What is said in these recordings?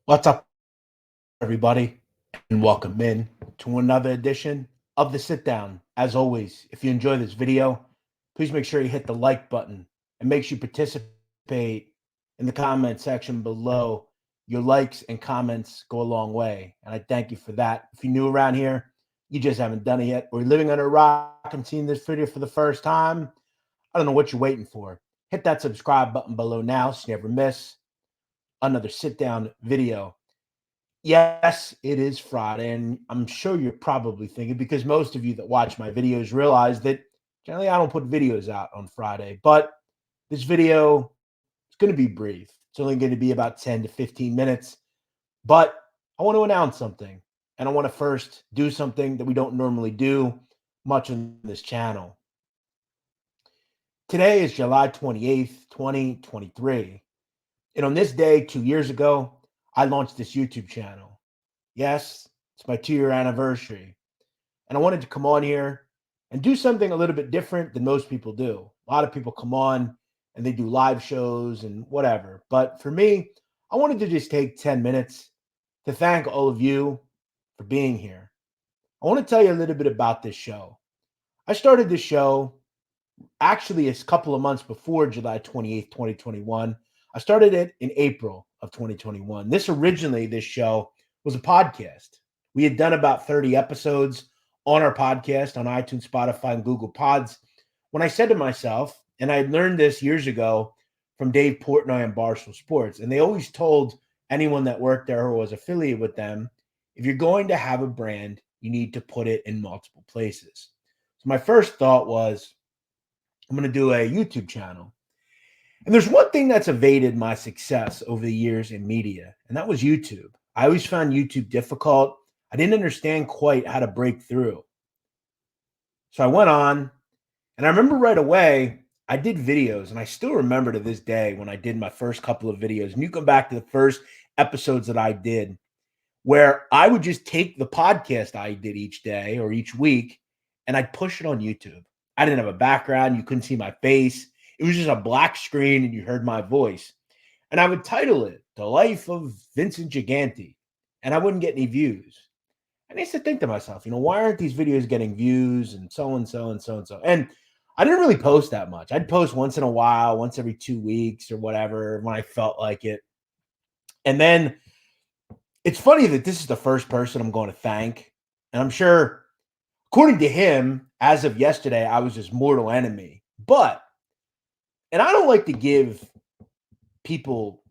What's up, everybody, and welcome in to another edition of the Sit Down. As always, if you enjoy this video, please make sure you hit the like button and make sure you participate in the comment section below. Your likes and comments go a long way, and I thank you for that. If you're new around here, you just haven't done it yet, or you're living under a rock and seeing this video for the first time, I don't know what you're waiting for. Hit that subscribe button below now so you never miss another sit down video. Yes, it is Friday, and I'm sure you're probably thinking, because most of you that watch my videos realize that generally I don't put videos out on Friday, but this video is going to be brief. It's only going to be about 10 to 15 minutes, but I want to announce something, and I want to first do something that we don't normally do much on this channel. Today is July 28th, 2023, and on this day 2 years ago, I launched this YouTube channel. Yes, it's my 2 year anniversary. And I wanted to come on here and do something a little bit different than most people do. A lot of people come on and they do live shows and whatever. But for me, I wanted to just take 10 minutes to thank all of you for being here. I want to tell you a little bit about this show. I started this show actually a couple of months before July 28th, 2021. I started it in April of 2021. This show was a podcast. We had done about 30 episodes on our podcast on iTunes, Spotify, and Google Pods. When I said to myself, and I learned this years ago from Dave Portnoy and Barstool Sports, and they always told anyone that worked there or was affiliated with them, if you're going to have a brand, you need to put it in multiple places. So my first thought was, I'm going to do a YouTube channel. And there's one thing that's evaded my success over the years in media, and that was YouTube. I always found YouTube difficult. I didn't understand quite how to break through. So I went on, and I remember right away, I did videos, and I still remember to this day when I did my first couple of videos. And you come back to the first episodes that I did, where I would just take the podcast I did each day or each week, and I'd push it on YouTube. I didn't have a background. You couldn't see my face. It was just a black screen and you heard my voice. And I would title it The Life of Vincent Gigante. And I wouldn't get any views. And I used to think to myself, why aren't these videos getting views and so and so and so and so? And I didn't really post that much. I'd post once in a while, once every 2 weeks or whatever, when I felt like it. And then it's funny that this is the first person I'm going to thank. And I'm sure, according to him, as of yesterday, I was his mortal enemy. And I don't like to give people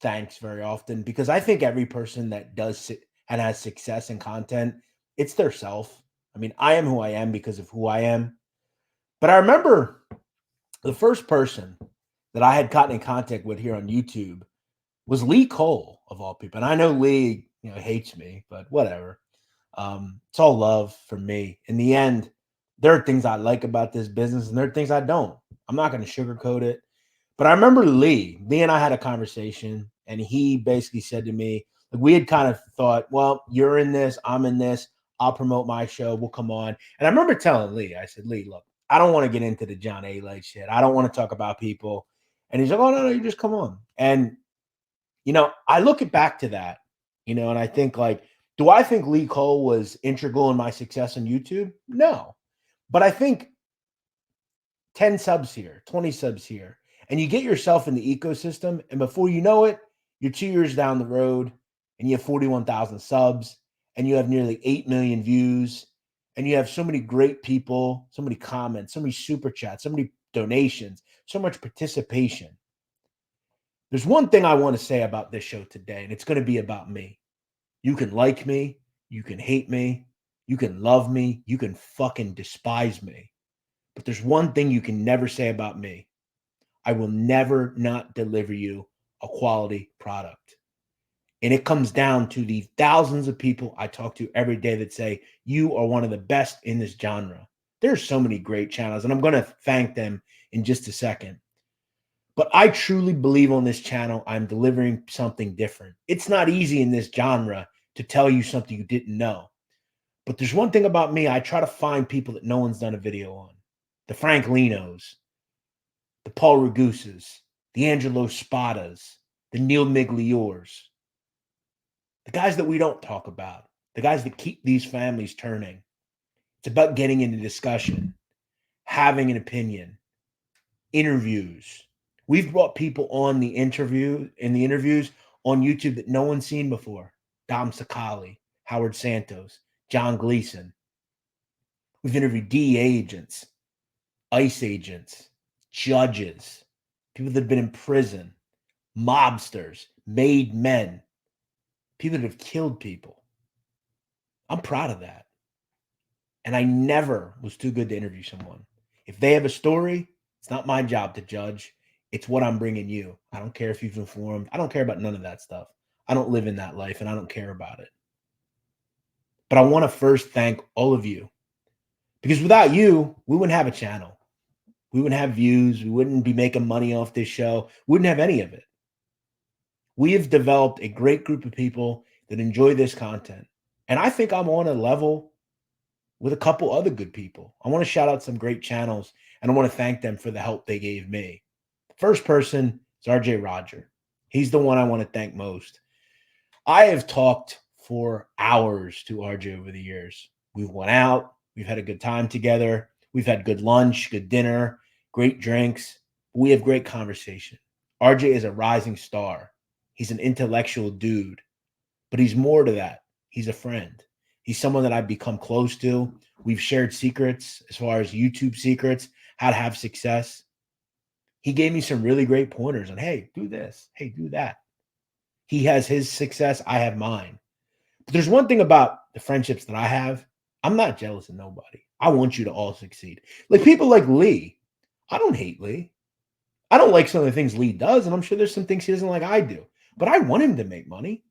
thanks very often, because I think every person that does and has success in content, it's their self. I mean, I am who I am because of who I am. But I remember the first person that I had gotten in contact with here on YouTube was Lee Cole, of all people. And I know Lee, hates me, but whatever. It's all love for me. In the end, there are things I like about this business and there are things I don't. I'm not going to sugarcoat it. But I remember Lee and I had a conversation, and he basically said to me, like, we had kind of thought, well, you're in this, I'm in this, I'll promote my show, we'll come on. And I remember telling Lee, I said, Lee, look, I don't want to get into the John A. Light shit. I don't want to talk about people. And he's like, oh, no, you just come on. And, I look back to that, and I think, like, do I think Lee Cole was integral in my success on YouTube? No. But I think 10 subs here, 20 subs here, and you get yourself in the ecosystem, and before you know it, you're 2 years down the road, and you have 41,000 subs, and you have nearly 8 million views, and you have so many great people, so many comments, so many super chats, so many donations, so much participation. There's one thing I want to say about this show today, and it's going to be about me. You can like me, you can hate me, you can love me, you can fucking despise me. But there's one thing you can never say about me. I will never not deliver you a quality product. And it comes down to the thousands of people I talk to every day that say, you are one of the best in this genre. There's so many great channels, and I'm going to thank them in just a second. But I truly believe on this channel, I'm delivering something different. It's not easy in this genre to tell you something you didn't know. But there's one thing about me, I try to find people that no one's done a video on. The Frank Linos, the Paul Raguses, the Angelo Spadas, the Neil Migliors. the guys that we don't talk about, the guys that keep these families turning. It's about getting into discussion, having an opinion, interviews. We've brought people on the interviews on YouTube that no one's seen before. Dom Sakali, Howard Santos, John Gleason. We've interviewed DEA agents, ICE agents, judges, people that have been in prison, mobsters, made men, people that have killed people. I'm proud of that. And I never was too good to interview someone. If they have a story, it's not my job to judge. It's what I'm bringing you. I don't care if you've informed. I don't care about none of that stuff. I don't live in that life and I don't care about it. But I want to first thank all of you because without you, we wouldn't have a channel. We wouldn't have views. We wouldn't be making money off this show. We wouldn't have any of it. We have developed a great group of people that enjoy this content. And I think I'm on a level with a couple other good people. I want to shout out some great channels and I want to thank them for the help they gave me. The first person is RJ Roger. He's the one I want to thank most. I have talked for hours to RJ over the years. We've went out. We've had a good time together. We've had good lunch, good dinner, great drinks. We have great conversation. RJ is a rising star. He's an intellectual dude, but he's more to that. He's a friend. He's someone that I've become close to. We've shared secrets as far as YouTube secrets, how to have success. He gave me some really great pointers on, hey, do this. Hey, do that. He has his success. I have mine. But there's one thing about the friendships that I have. I'm not jealous of nobody. I want you to all succeed. Like people like Lee. I don't hate Lee. I don't like some of the things Lee does, and I'm sure there's some things he doesn't like I do. But I want him to make money.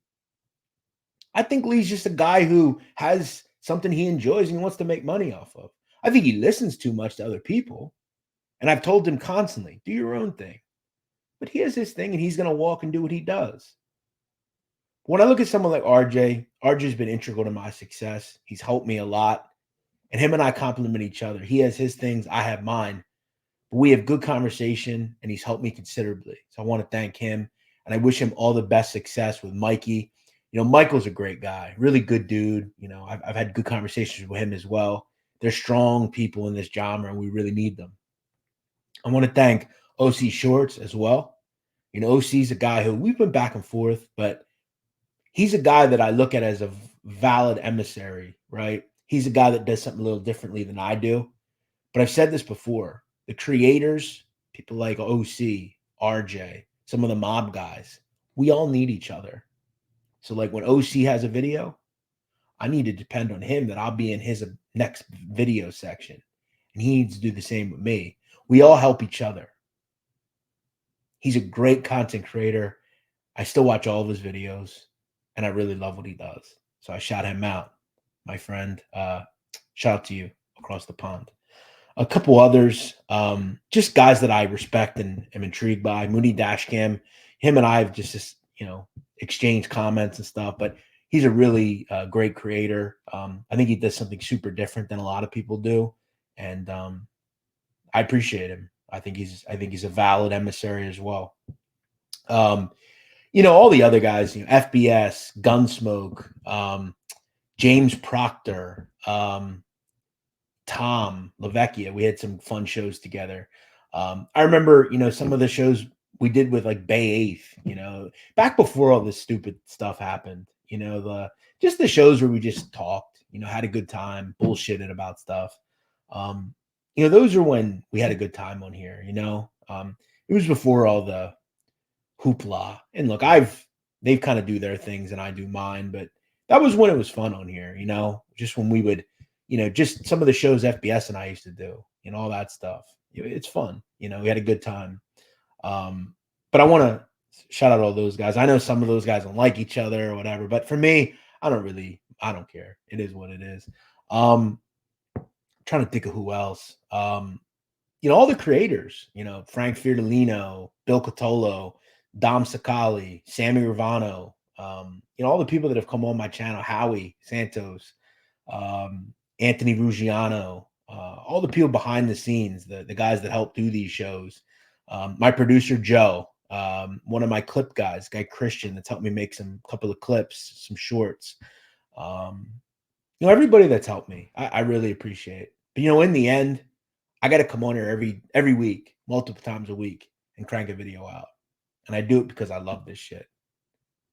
I think Lee's just a guy who has something he enjoys and he wants to make money off of. I think he listens too much to other people. And I've told him constantly, do your own thing. But he has his thing and he's going to walk and do what he does. When I look at someone like RJ's been integral to my success. He's helped me a lot. And him and I complement each other. He has his things, I have mine. But we have good conversation and he's helped me considerably. So I want to thank him. And I wish him all the best success with Mikey. You know, Michael's a great guy, really good dude. You know, I've had good conversations with him as well. They're strong people in this genre and we really need them. I want to thank OC Shorts as well. You know, OC's a guy who we've been back and forth, but he's a guy that I look at as a valid emissary, right? He's a guy that does something a little differently than I do. But I've said this before. The creators, people like OC, RJ, some of the mob guys, we all need each other. So like when OC has a video, I need to depend on him that I'll be in his next video section. And he needs to do the same with me. We all help each other. He's a great content creator. I still watch all of his videos and I really love what he does. So I shout him out, my friend. Shout out to you across the pond. A couple others, just guys that I respect and am intrigued by. Mooney Dashcam, him and I have just exchanged comments and stuff, but he's a really great creator. I think he does something super different than a lot of people do. And I appreciate him. I think he's a valid emissary as well. You know, all the other guys, you know, FBS, Gunsmoke, James Proctor, Tom LaVecchia. We had some fun shows together. I remember, you know, some of the shows we did with like Bay 8th, you know, back before all this stupid stuff happened, you know, the shows where we just talked, you know, had a good time, bullshitted about stuff. You know, those are when we had a good time on here, you know. It was before all the hoopla. And look, they've kind of do their things and I do mine, but that was when it was fun on here, you know, just when we would, you know, just some of the shows FBS and I used to do, you know, all that stuff. It's fun, you know, we had a good time. But I want to shout out all those guys. I know some of those guys don't like each other or whatever, but for me, I don't care. It is what it is. Trying to think of who else. You know, all the creators, you know, Frank Fiordolino, Bill Cotolo, Dom Sakali, Sammy Ravano, you know, all the people that have come on my channel, Howie Santos, Anthony Ruggiano, all the people behind the scenes, the guys that help do these shows. My producer, Joe, One of my clip guys, guy Christian, that's helped me make some couple of clips, some shorts. Um, everybody that's helped me, I really appreciate it. But in the end, I got to come on here every week, multiple times a week, and crank a video out. And I do it because I love this shit.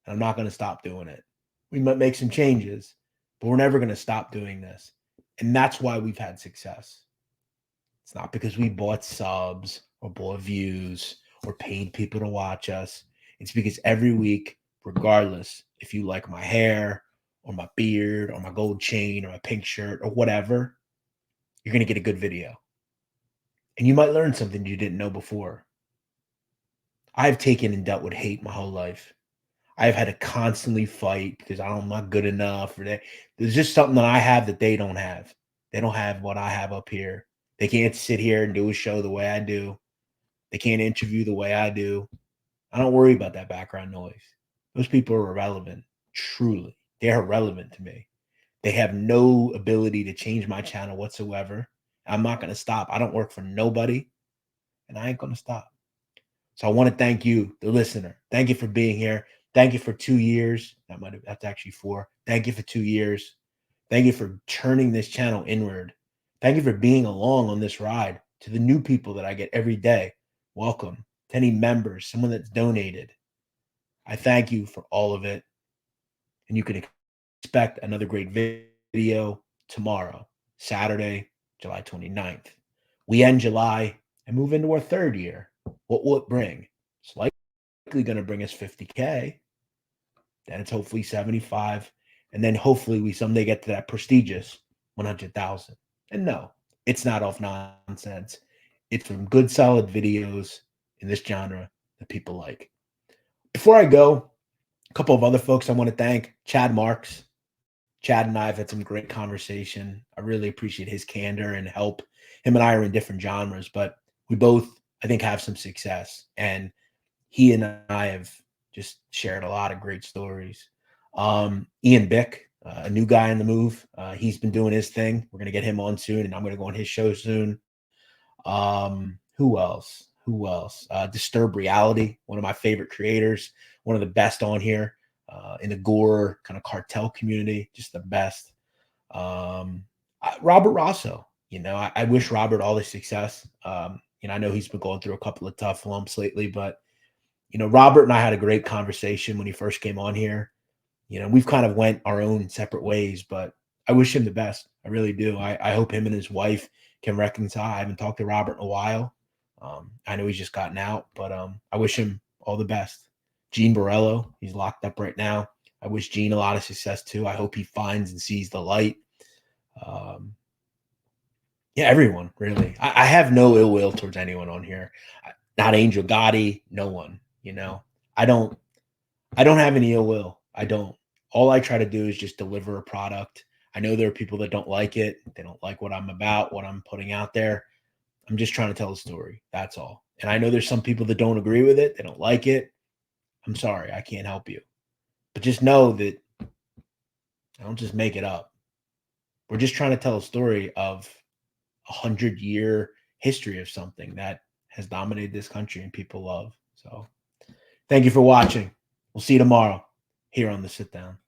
And I'm not going to stop doing it. We might make some changes, but we're never going to stop doing this. And that's why we've had success. It's not because we bought subs or bought views or paid people to watch us. It's because every week, regardless if you like my hair or my beard or my gold chain or my pink shirt or whatever, you're going to get a good video. And you might learn something you didn't know before. I've taken and dealt with hate my whole life. I've had to constantly fight because I'm not good enough. There's just something that I have that they don't have. They don't have what I have up here. They can't sit here and do a show the way I do. They can't interview the way I do. I don't worry about that background noise. Those people are irrelevant. Truly. They're irrelevant to me. They have no ability to change my channel whatsoever. I'm not going to stop. I don't work for nobody, and I ain't going to stop. So I want to thank you, the listener. Thank you for being here. Thank you for 2 years. That's actually 4. Thank you for 2 years. Thank you for turning this channel inward. Thank you for being along on this ride. To the new people that I get every day, welcome. To any members, someone that's donated, I thank you for all of it. And you can expect another great video tomorrow, Saturday, July 29th. We end July and move into our 3rd year. What will it bring? It's likely going to bring us 50K. Then it's hopefully 75. And then hopefully we someday get to that prestigious 100,000. And no, it's not off nonsense. It's from good, solid videos in this genre that people like. Before I go, a couple of other folks I want to thank. Chad Marks. Chad and I have had some great conversation. I really appreciate his candor and help. Him and I are in different genres, but we both, I think, have some success. And he and I have just shared a lot of great stories. Ian Bick, a new guy in the move. He's been doing his thing. We're going to get him on soon, and I'm going to go on his show soon. Who else? Disturb Reality, one of my favorite creators, one of the best on here in the gore kind of cartel community, just the best. Robert Rosso, I wish Robert all the success. I know he's been going through a couple of tough lumps lately, but Robert and I had a great conversation when he first came on here. We've kind of went our own separate ways, but I wish him the best. I really do. I hope him and his wife can reconcile. I haven't talked to Robert in a while. I know he's just gotten out, but I wish him all the best. Gene Borello, he's locked up right now. I wish Gene a lot of success too. I hope he finds and sees the light. Yeah, everyone, really. I have no ill will towards anyone on here. Not Angel Gotti, no one. I don't have any ill will. I don't. All I try to do is just deliver a product. I know there are people that don't like it. They don't like what I'm about, what I'm putting out there. I'm just trying to tell a story. That's all. And I know there's some people that don't agree with it. They don't like it. I'm sorry. I can't help you. But just know that I don't just make it up. We're just trying to tell a story of 100-year history of something that has dominated this country and people love. So thank you for watching. We'll see you tomorrow here on the Sit Down.